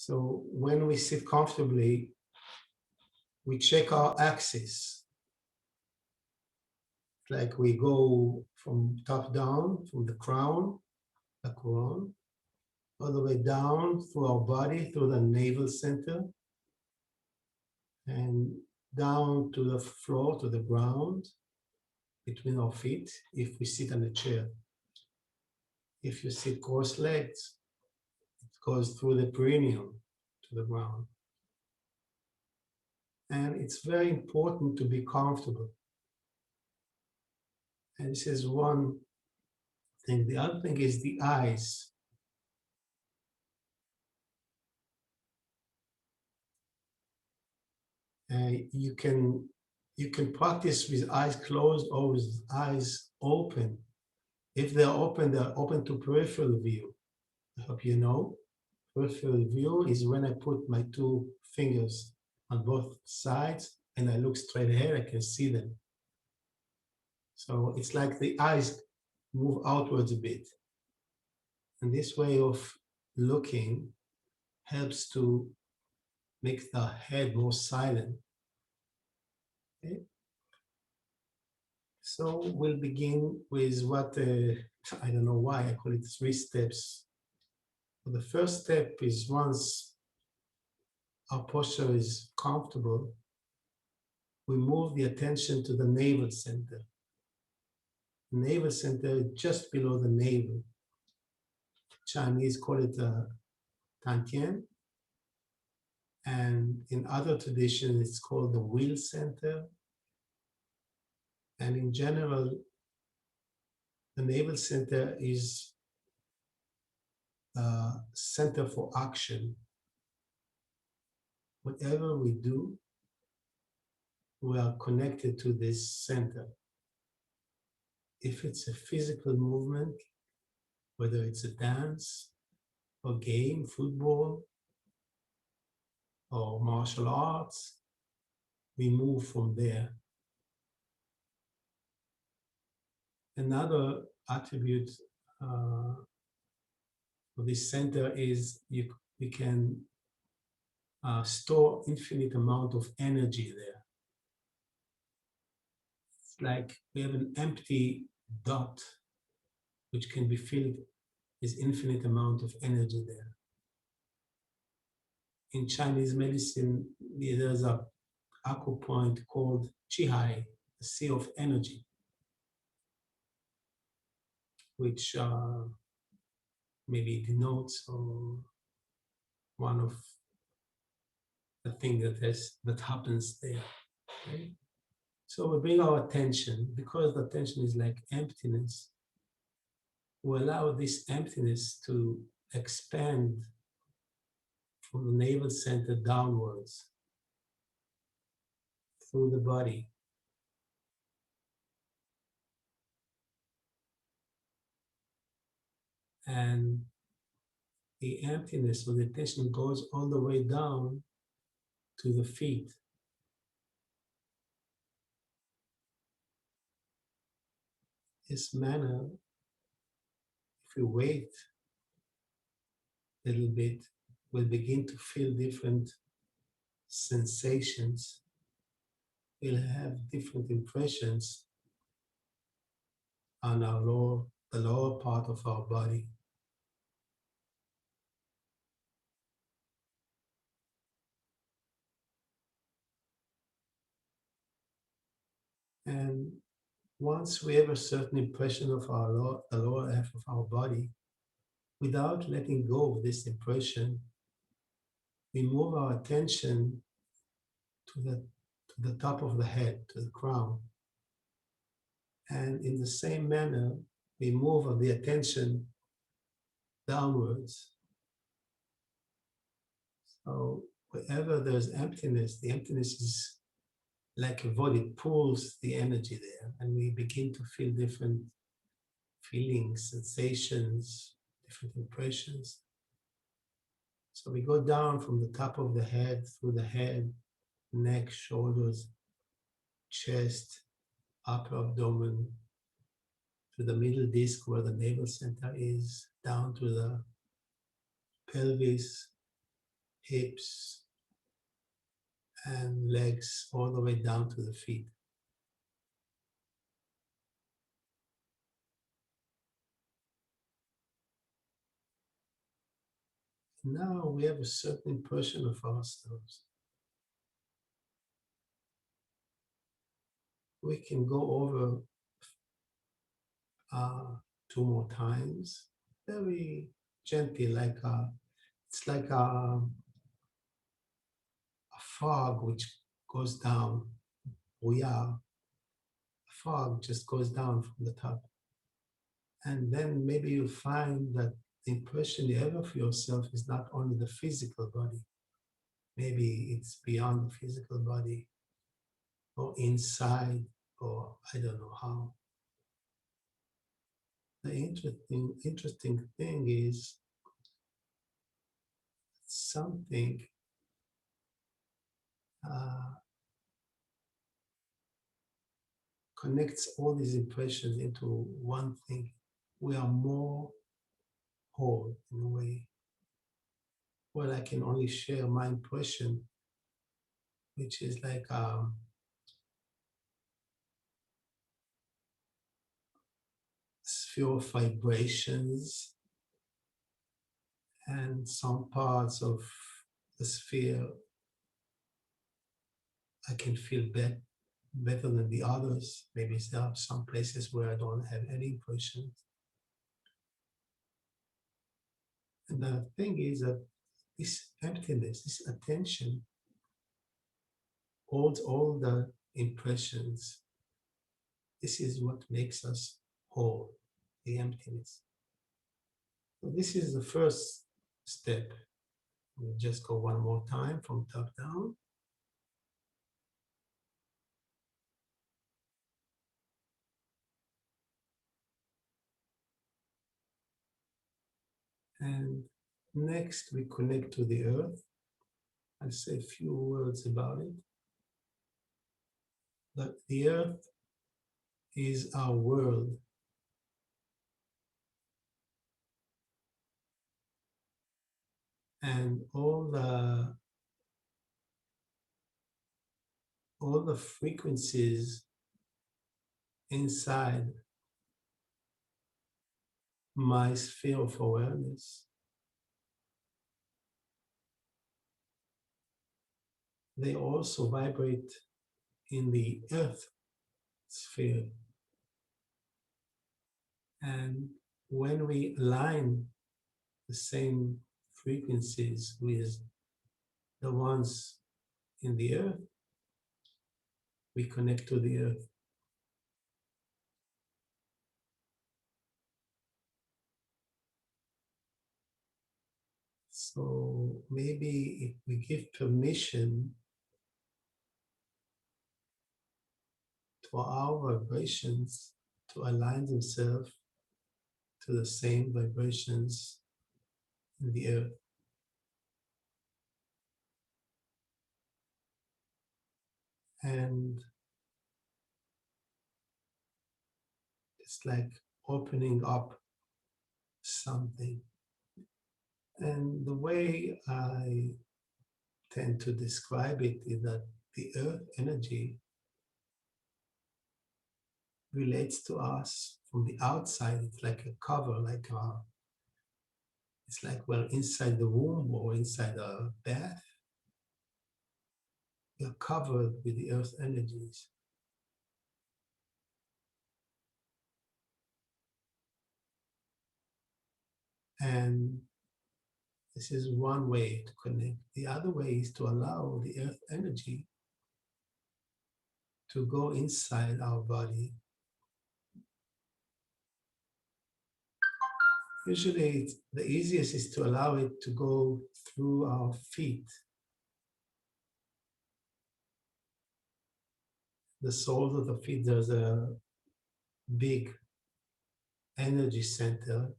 So when we sit comfortably, we check our axis. Like we go from top down, from the crown, the crown, all the way down through our body, through the navel center, and down to the floor, to the ground, between our feet, if we sit on a chair. If you sit cross-legged, it goes through the perineum to the ground. And it's very important to be comfortable. And this is one thing. The other thing is the eyes. You can practice with eyes closed or with eyes open. If they're open to peripheral view. I hope you know. Peripheral view is when I put my two fingers on both sides and I look straight ahead, I can see them. So it's like the eyes move outwards a bit. And this way of looking helps to make the head more silent. Okay? So we'll begin with what, I don't know why I call it 3 steps. The first step is once our posture is comfortable, we move the attention to the navel center. The navel center is just below the navel. Chinese call it Tantian. And in other traditions, it's called the will center. And in general, the navel center is center for action. Whatever we do, we are connected to this center. If it's a physical movement, whether it's a dance or game, football, or martial arts, we move from there. Another attribute of this center is we can store infinite amount of energy there. It's like we have an empty dot which can be filled with infinite amount of energy there. In Chinese medicine, there's a acupoint called Qihai, the sea of energy, which maybe denotes one of the things that happens there. Okay? So we bring our attention, because the attention is like emptiness, we allow this emptiness to expand from the navel center downwards through the body. And the emptiness or the attention goes all the way down to the feet. This manner, if we wait a little bit, we'll begin to feel different sensations. We'll have different impressions on the lower part of our body. And once we have a certain impression of the lower half of our body, without letting go of this impression, we move our attention to the top of the head, to the crown. And in the same manner, we move the attention downwards. So wherever there's emptiness, the emptiness is like a void, it pulls the energy there, and we begin to feel different feelings, sensations, different impressions. So we go down from the top of the head, through the head, neck, shoulders, chest, upper abdomen, to the middle disc where the navel center is, down to the pelvis, hips, and legs all the way down to the feet. Now we have a certain impression of ourselves. We can go over 2 more times, very gently, it's like a fog which goes down. A fog just goes down from the top. And then maybe you find that the impression you have of yourself is not only the physical body, maybe it's beyond the physical body or inside, or I don't know how. The interesting thing is something uh, connects all these impressions into one thing. We are more whole in a way. Well, I can only share my impression, which is like sphere of vibrations, and some parts of the sphere I can feel better than the others. Maybe there are some places where I don't have any impressions. And the thing is that this emptiness, this attention, holds all the impressions. This is what makes us whole, the emptiness. So this is the first step. We'll just go one more time from top down. And next we connect to the earth. I'll say a few words about it. That the earth is our world. And all the frequencies inside my sphere of awareness, they also vibrate in the earth sphere. And when we align the same frequencies with the ones in the earth, we connect to the earth. So maybe if we give permission to our vibrations to align themselves to the same vibrations in the earth. And it's like opening up something. And the way I tend to describe it is that the earth energy relates to us from the outside. It's like a cover, it's like we're inside the womb or inside a bath. We're covered with the earth energies. And this is one way to connect. The other way is to allow the earth energy to go inside our body. Usually, the easiest is to allow it to go through our feet. The soles of the feet, there's a big energy center.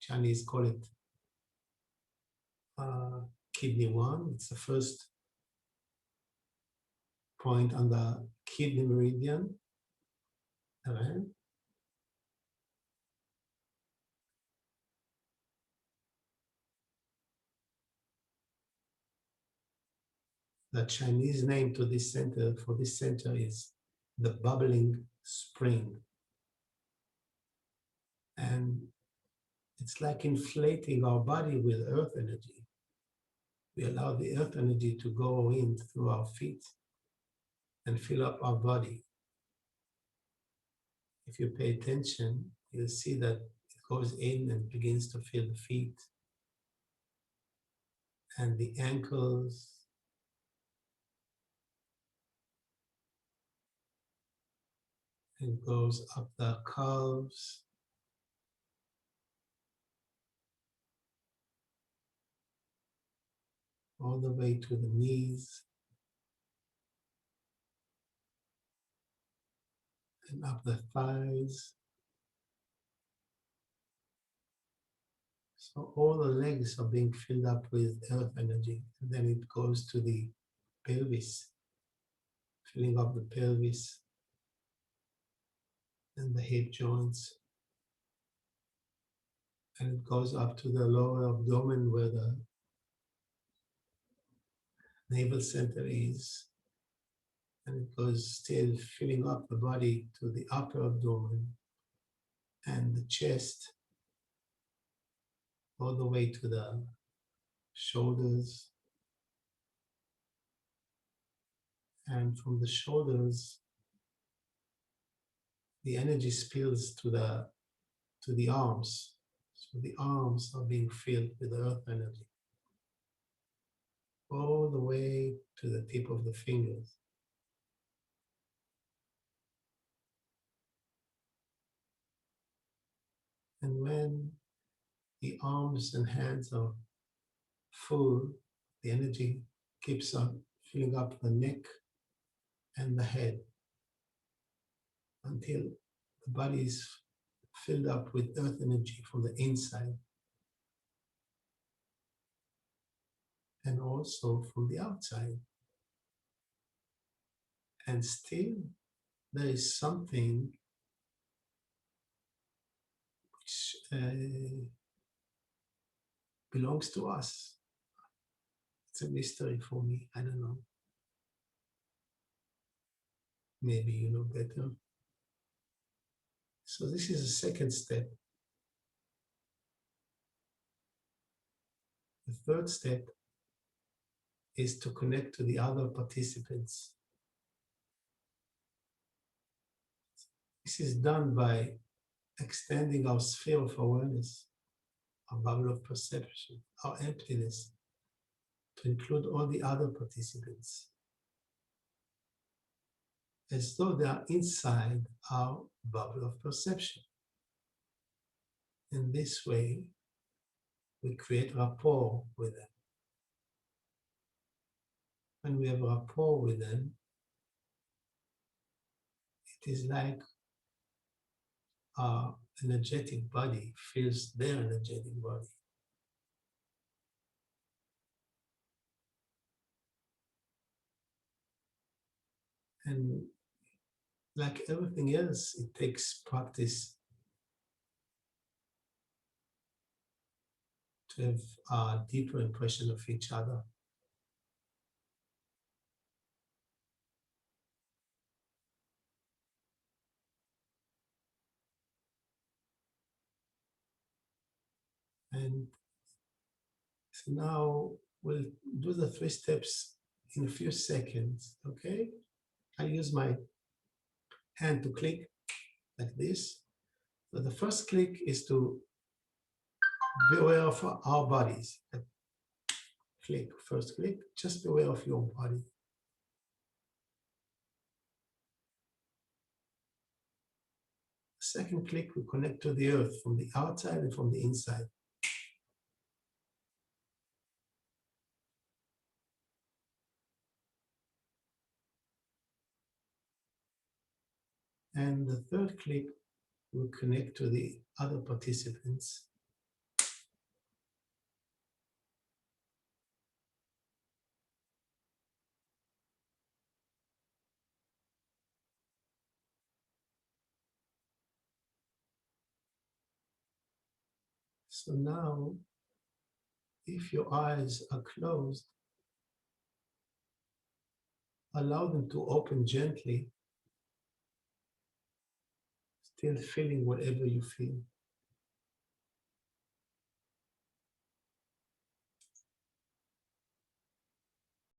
Chinese call it kidney 1. It's the first point on the kidney meridian. Right? The Chinese name to this center, for this center, is the bubbling spring. And it's like inflating our body with earth energy. We allow the earth energy to go in through our feet and fill up our body. If you pay attention, you'll see that it goes in and begins to fill the feet and the ankles, and goes up the calves, all the way to the knees, and up the thighs. So all the legs are being filled up with earth energy, and then it goes to the pelvis, filling up the pelvis and the hip joints. And it goes up to the lower abdomen where the navel center is. And it goes still filling up the body to the upper abdomen and the chest, all the way to the shoulders. And from the shoulders, the energy spills to the arms. So the arms are being filled with earth energy, all the way to the tip of the fingers. And when the arms and hands are full, the energy keeps on filling up the neck and the head until the body is filled up with earth energy from the inside and also from the outside. And still, there is something which belongs to us. It's a mystery for me. I don't know. Maybe you know better. So this is the second step. The third step is to connect to the other participants. This is done by extending our sphere of awareness, our bubble of perception, our emptiness, to include all the other participants, as though they are inside our bubble of perception. In this way, we create rapport with them. When we have rapport with them, it is like our energetic body feels their energetic body. And like everything else, it takes practice to have a deeper impression of each other. And so now we'll do the 3 steps in a few seconds, okay? I use my hand to click like this. So the first click is to be aware of our bodies. Click, first click, just be aware of your body. Second click, we connect to the earth from the outside and from the inside. And the third click, we connect to the other participants. So now, if your eyes are closed, allow them to open gently, still feeling whatever you feel.